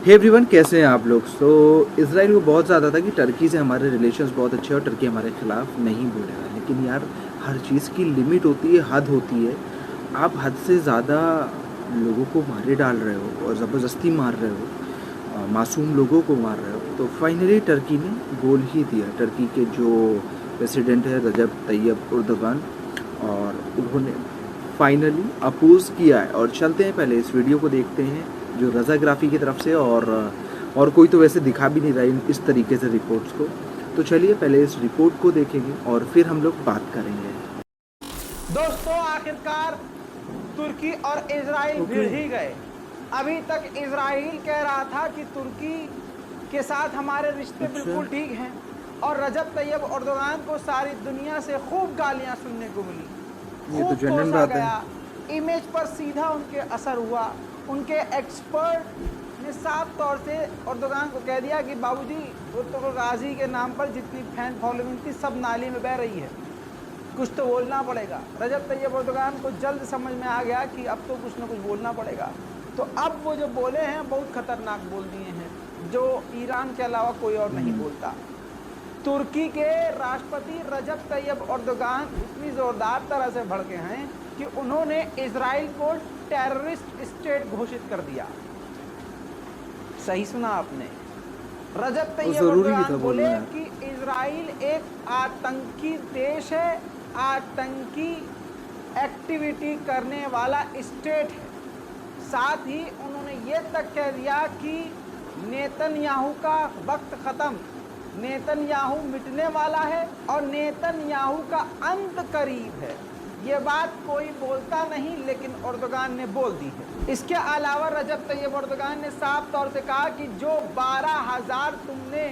Hey everyone, कैसे हैं आप लोग। इसराइल को बहुत ज़्यादा था कि टर्की से हमारे रिलेशंस बहुत अच्छे हैं और टर्की हमारे खिलाफ नहीं बोलेगा। लेकिन यार, हर चीज़ की लिमिट होती है, हद होती है। आप हद से ज़्यादा लोगों को मारे डाल रहे हो और ज़बरदस्ती मार रहे हो, मासूम लोगों को मार रहे हो। तो फाइनली टर्की ने बोल ही दिया। टर्की के जो प्रेसिडेंट है रजब तैयब एर्दोगान, और उन्होंने फाइनली अपोज़ किया है। और चलते हैं, पहले इस वीडियो को देखते हैं जो रज़ाग्राफ़ी की तरफ से, और कोई तो वैसे दिखा भी नहीं रहा इस तरीके से रिपोर्ट्स को। तो चलिए पहले इस रिपोर्ट को देखेंगे और फिर हम लोग बात करेंगे। दोस्तों, आखिरकार तुर्की और इजराइल भिड़ ही गए। अभी तक इजराइल कह रहा था कि तुर्की के साथ हमारे रिश्ते बिल्कुल ठीक हैं, और रजब तैयब एर्दोगान को सारी दुनिया से खूब गालियां सुनने को मिली। ये तो खूब जनरल कोसा बात है। गया, इमेज पर सीधा उनके असर हुआ। उनके एक्सपर्ट ने साफ तौर से एर्दोगान को कह दिया कि बाबूजी, तो गाजी के नाम पर जितनी फैन फॉलोइंग थी सब नाली में बह रही है, कुछ तो बोलना पड़ेगा। रजब तैयब एर्दोगान को जल्द समझ में आ गया कि अब तो कुछ ना कुछ बोलना पड़ेगा। तो अब वो जो बोले हैं बहुत खतरनाक बोल दिए हैं, जो ईरान के अलावा कोई और नहीं बोलता। तुर्की के राष्ट्रपति रजब तैयब एर्दोगान इतनी जोरदार तरह से भड़के हैं कि उन्होंने इजराइल को टेररिस्ट स्टेट घोषित कर दिया। सही सुना आपने, रजब तैयब एर्दोगान बोले कि इजराइल एक आतंकी देश है, आतंकी एक्टिविटी करने वाला स्टेट है। साथ ही उन्होंने ये तक कह दिया कि नेतन्याहू का वक्त खत्म, नेतन्याहू मिटने वाला है और नेतन्याहू का अंत करीब है। ये बात कोई बोलता नहीं, लेकिन एर्दोगान ने बोल दी है। इसके अलावा रजब तैयब एर्दोगान ने साफ तौर से कहा कि जो 12,000 तुमने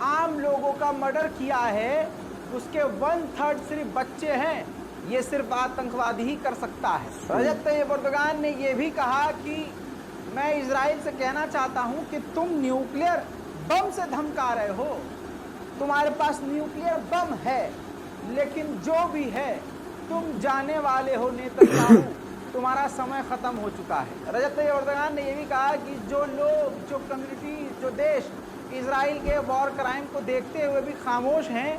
आम लोगों का मर्डर किया है, उसके 1/3 सिर्फ बच्चे हैं। ये सिर्फ आतंकवादी ही कर सकता है। रजब तैयब एर्दोगान ने यह भी कहा कि मैं इजराइल से कहना चाहता हूं कि तुम न्यूक्लियर बम से धमका रहे हो, तुम्हारे पास न्यूक्लियर बम है, लेकिन जो भी है तुम जाने वाले हो नेतन्याहू, तुम्हारा समय खत्म हो चुका है। रजब तैयब एर्दोगान ने यह भी कहा कि जो लोग, जो कम्युनिटी, जो देश इजराइल के वॉर क्राइम को देखते हुए भी खामोश हैं,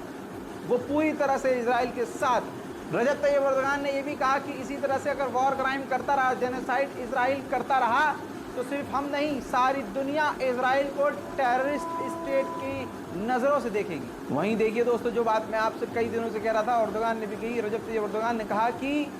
वो पूरी तरह से इजराइल के साथ। रजब तैयब एर्दोगान ने यह भी कहा कि इसी तरह से अगर वॉर क्राइम करता रहा, जेनोसाइड इजराइल करता रहा, तो सिर्फ हम नहीं, सारी दुनिया इजराइल को टेररिस्ट स्टेट की नज़रों से देखेगी। वहीं देखिए दोस्तों, जो बात मैं आपसे कई दिनों से कह रहा था, एर्दोगान ने भी कही। रजब तैयब एर्दोगान ने कहा कि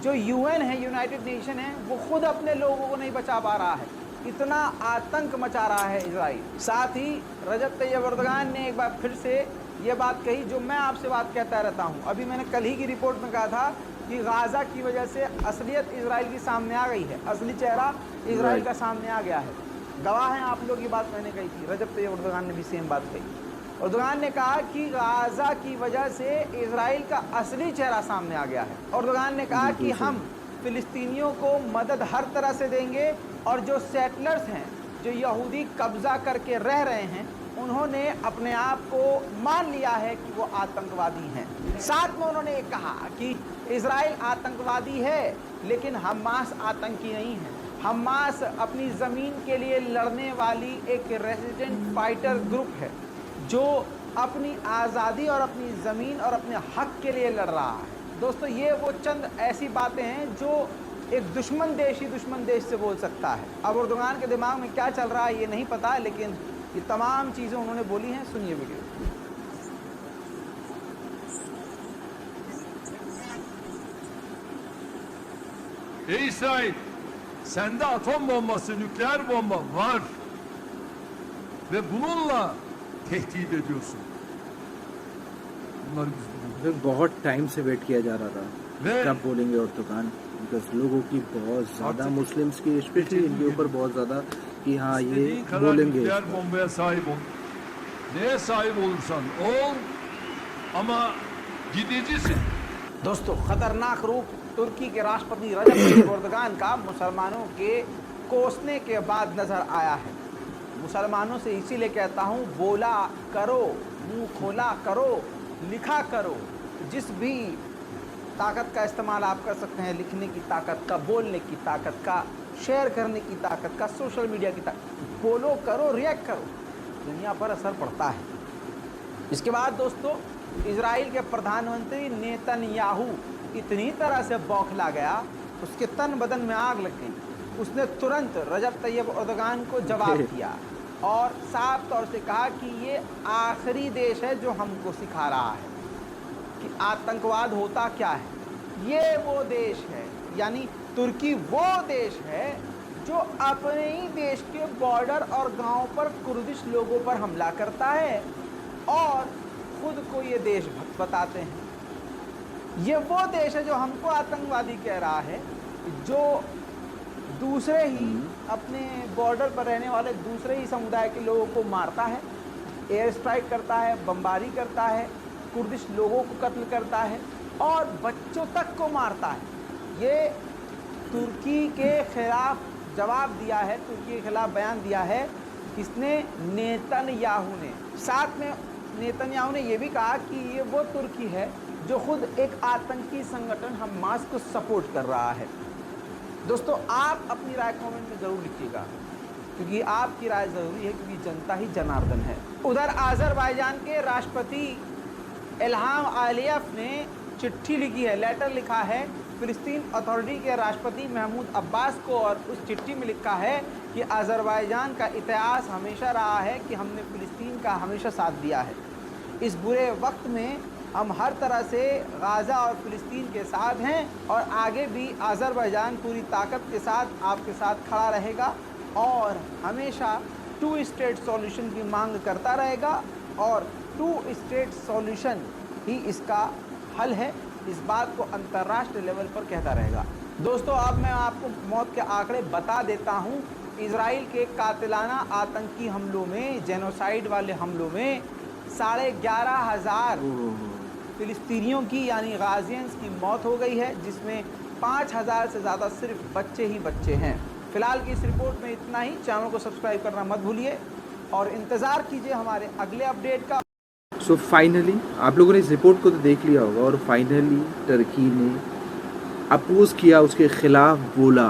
जो यूएन है, यूनाइटेड नेशन है, वो खुद अपने लोगों को नहीं बचा पा रहा है, इतना आतंक मचा रहा है इजराइल। साथ ही रजब तैयब एर्दोगान ने एक बार फिर से ये बात कही जो मैं आपसे बात कहता रहता हूँ। अभी मैंने कल ही की रिपोर्ट में कहा था कि गाजा की वजह से असलियत इजराइल की सामने आ गई है, असली चेहरा इजराइल का सामने आ गया है। गवाह हैं आप लोग, ये बात मैंने कही थी। रजब तैयब एर्दोगान ने भी सेम बात कही। एर्दोगान ने कहा कि गाजा की वजह से इजराइल का असली चेहरा सामने आ गया है। एर्दोगान ने कहा कि हम फिलिस्तीनियों को मदद हर तरह से देंगे, और जो सेटलर्स हैं, जो यहूदी कब्जा करके रह रहे हैं, उन्होंने अपने आप को मान लिया है कि वो आतंकवादी हैं। साथ में उन्होंने कहा कि इजराइल आतंकवादी है, लेकिन हमास आतंकी नहीं है। हमास अपनी ज़मीन के लिए लड़ने वाली एक रेजिडेंट फाइटर ग्रुप है, जो अपनी आज़ादी और अपनी ज़मीन और अपने हक के लिए लड़ रहा है। दोस्तों, ये वो चंद ऐसी बातें हैं जो एक दुश्मन देश ही दुश्मन देश से बोल सकता है। अब एर्दोगान के दिमाग में क्या चल रहा है ये नहीं पता, लेकिन ये तमाम चीज़ें उन्होंने बोली हैं। सुनिए video. Ey İsrail, sende atom bombası, nükleer bomba var ve bununla tehdit ediyorsun. Bunları biz biliyoruz. बहुत टाइम से वेट किया जा रहा था कब बोलेंगे एर्दोगान, बिकॉज लोगों की बहुत ज़्यादा, मुस्लिम्स की स्पेशली, इनके ऊपर बहुत ज़्यादा कि हाँ ये İstediğin kadar बोलेंगे। nükleer bombaya sahip ol. Neye sahip olursan ol, ama gidicisin. दोस्तों, खतरनाक रूप तुर्की के राष्ट्रपति रजब तैयब एर्दोगान का मुसलमानों के कोसने के बाद नजर आया है। मुसलमानों से इसीलिए कहता हूँ, बोला करो, मुंह खोला करो, लिखा करो। जिस भी ताकत का इस्तेमाल आप कर सकते हैं, लिखने की ताकत का, बोलने की ताकत का, शेयर करने की ताकत का, सोशल मीडिया की ताकत, फॉलो करो, रिएक्ट करो, दुनिया पर असर पड़ता है। इसके बाद दोस्तों इजराइल के प्रधानमंत्री नेतन्याहू इतनी तरह से बौखला गया, उसके तन बदन में आग लग गई। उसने तुरंत रजब तैयब एर्दोगान को जवाब दिया और साफ तौर से कहा कि ये आखिरी देश है जो हमको सिखा रहा है कि आतंकवाद होता क्या है। ये वो देश है, यानी तुर्की वो देश है जो अपने ही देश के बॉर्डर और गांव पर कुर्दिश लोगों पर हमला करता है और खुद को ये देशभक्त बताते हैं। ये वो देश है जो हमको आतंकवादी कह रहा है, जो दूसरे ही अपने बॉर्डर पर रहने वाले दूसरे ही समुदाय के लोगों को मारता है, एयर स्ट्राइक करता है, बमबारी करता है, कुर्दिश लोगों को कत्ल करता है और बच्चों तक को मारता है। ये तुर्की के खिलाफ जवाब दिया है, तुर्की के खिलाफ बयान दिया है किसने? नेतन्याहू ने। साथ में नेतन्याहू ने यह भी कहा कि ये वो तुर्की है जो खुद एक आतंकी संगठन हमास को सपोर्ट कर रहा है। दोस्तों आप अपनी राय कमेंट में ज़रूर लिखिएगा, क्योंकि आपकी राय ज़रूरी है, क्योंकि जनता ही जनार्दन है। उधर आज़रबाईजान के राष्ट्रपति इल्हाम अलीयव ने चिट्ठी लिखी है, लेटर लिखा है फ़िलिस्तीन अथॉरिटी के राष्ट्रपति महमूद अब्बास को, और उस चिट्ठी में लिखा है कि आज़रबाईजान का इतिहास हमेशा रहा है कि हमने फ़िलिस्तीन का हमेशा साथ दिया है। इस बुरे वक्त में हम हर तरह से गाज़ा और फ़िलिस्तीन के साथ हैं और आगे भी आज़रबाईजान पूरी ताकत के साथ आपके साथ खड़ा रहेगा और हमेशा 2 स्टेट सॉल्यूशन की मांग करता रहेगा और 2 स्टेट सॉल्यूशन ही इसका हल है। इस बात को अंतर्राष्ट्रीय लेवल पर कहता रहेगा। दोस्तों अब मैं आपको मौत के आंकड़े बता देता हूँ। इजराइल के कातिलाना आतंकी हमलों में, जेनोसाइड वाले हमलों में 11,500 फ़िलिस्तीनियों की यानी गाज़ियंस की मौत हो गई है, जिसमें 5,000 से ज़्यादा सिर्फ बच्चे ही बच्चे हैं। फ़िलहाल की इस रिपोर्ट में इतना ही। चैनल को सब्सक्राइब करना मत भूलिए और इंतज़ार कीजिए हमारे अगले अपडेट का। सो फाइनली आप लोगों ने इस रिपोर्ट को तो देख लिया होगा और फाइनली टर्की ने अपोज़ किया, उसके ख़िलाफ़ बोला,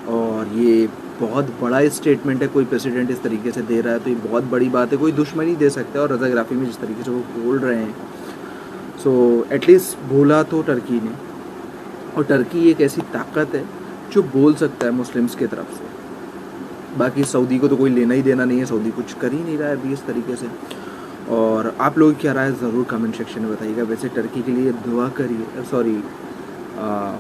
और ये बहुत बड़ा स्टेटमेंट है। कोई प्रेसिडेंट इस तरीके से दे रहा है तो ये बहुत बड़ी बात है। कोई दुश्मनी दे सकता है और रज़ाग्राफ़ी में जिस तरीके से वो बोल रहे हैं, सो एटलीस्ट बोला तो टर्की ने। और टर्की एक ऐसी ताकत है जो बोल सकता है मुस्लिम्स की तरफ से। बाकी सऊदी को तो कोई लेना ही देना नहीं है, सऊदी कुछ कर ही नहीं रहा है अभी इस तरीके से। और आप लोग क्या राय ज़रूर कमेंट सेक्शन में बताइएगा। वैसे टर्की के लिए दुआ करिए, सॉरी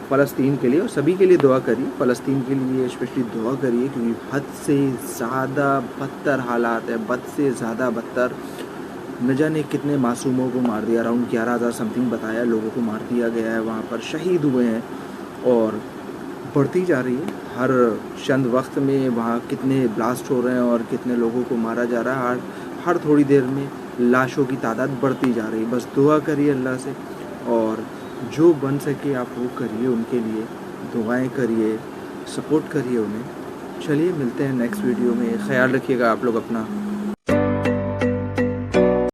फ़लस्तीन के लिए और सभी के लिए दुआ करिए। फ़लस्तीन के लिए स्पेशली दुआ करिए, क्योंकि हद से ज़्यादा बदतर हालात है, हद से ज़्यादा बदतर। न जाने कितने मासूमों को मार दिया, अराउंड 11,000 समथिंग बताया लोगों को मार दिया गया है, वहाँ पर शहीद हुए हैं और बढ़ती जा रही है। हर चंद वक्त में वहाँ कितने ब्लास्ट हो रहे हैं और कितने लोगों को मारा जा रहा है। हर थोड़ी देर में लाशों की तादाद बढ़ती जा रही है। बस दुआ करिए अल्लाह से और जो बन सके आप वो करिए, उनके लिए दुआएं करिए, सपोर्ट करिए उन्हें। चलिए मिलते हैं नेक्स्ट वीडियो में। ख्याल रखिएगा आप लोग अपना।